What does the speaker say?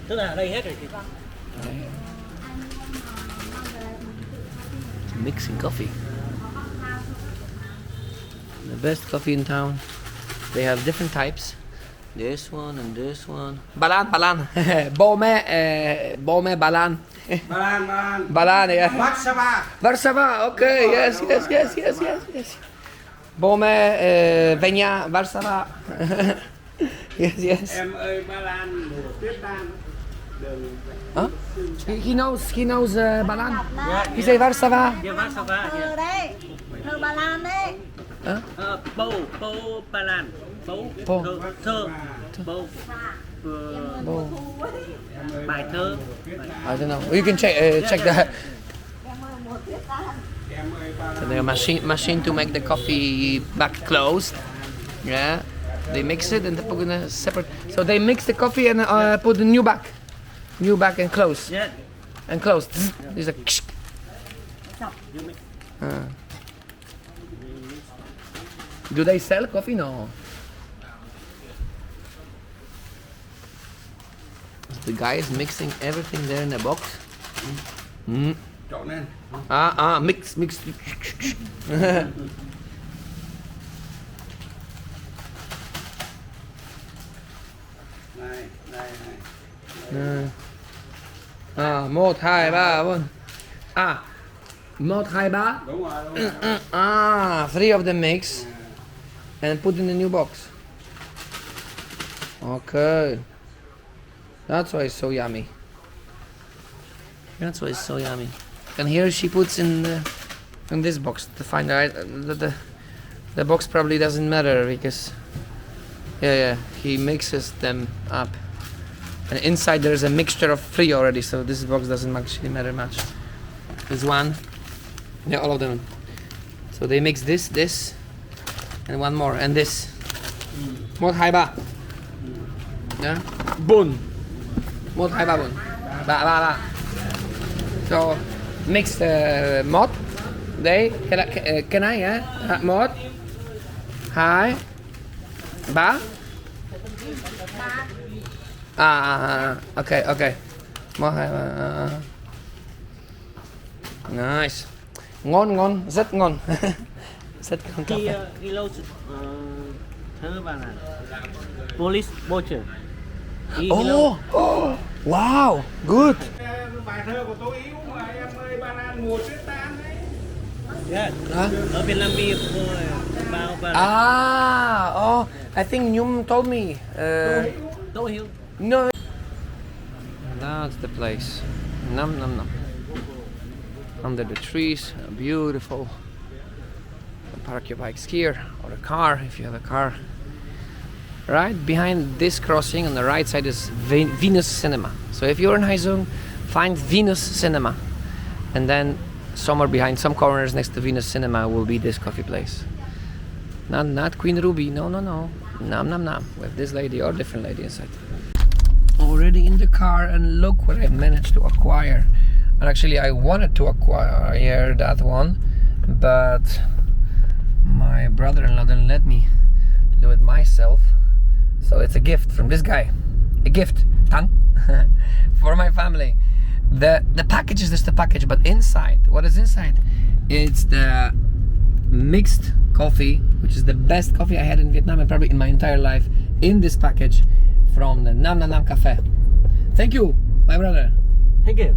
Tức là ở đây hết rồi chị. Mixing coffee. The best coffee in town. They have different types. This one and this one. Balan, balan. Bome, balan. Balan, yeah. Warszawa, okay, yes. Bome, Venia, Warszawa. Yes. Em ơi Ba Lan mùa tuyết tan đường. Huh? He knows Balan. He say Warszawa. Yeah, Warszawa. Thơ đấy, thơ Ba Lan đấy. Bầu Ba Lan. Bầu thơ bầu bài thơ. I don't know. You can check that. So the machine to make the coffee back closed. Yeah. They mix it and they put in a separate. So they mix the coffee and put the new back and close. Yeah. And close. There's a. Do they sell coffee? No. The guy is mixing everything there in a box. Trộn lên. Mix. Này. 1, 2, 3, 4. 1, 2, 3. Đúng rồi. 3 of them mix and put in the new box. Okay. That's why it's so yummy. And here she puts in this box to find out the box probably doesn't matter because he mixes them up. And inside there's a mixture of 3 already, so this box doesn't actually matter much. There's one. Yeah, all of them. So they mix this, and one more, and this. Một hai ba. Yeah. Bun. Một hai ba bun. Ba. So mix một. Đấy. Can I? Yeah. Một. Hai. Ba. Okay. Một hai ba. Nice. Ngon, rất ngon. Rất ngon cà phê. He loves thơ Ba Lan. Polish butcher. Oh, wow, good. Bài thơ của tôi yếu mà em ơi Ba Lan mùa tuyết tan đấy. Yeah. Ở Việt Nam mi bao Ba Lan. I think Nhung told me. Đỗ Hiếu. No. That's the place. Nom. Under the trees, beautiful. Park your bikes here, or a car if you have a car. Right behind this crossing on the right side is Venus Cinema. So if you're in Haizung, find Venus Cinema, and then somewhere behind some corners next to Venus Cinema will be this coffee place. Not Queen Ruby, no. Nam. With this lady or different lady inside. Already in the car, and look what I managed to acquire. And actually I wanted to acquire that one, but my brother-in-law didn't let me do it myself. So it's a gift from this guy. A gift, Tang, for my family. The package is just a package, but inside, what is inside? It's the mixed coffee, which is the best coffee I had in Vietnam and probably in my entire life, in this package from the Nam Cafe. Thank you, my brother. Thank you.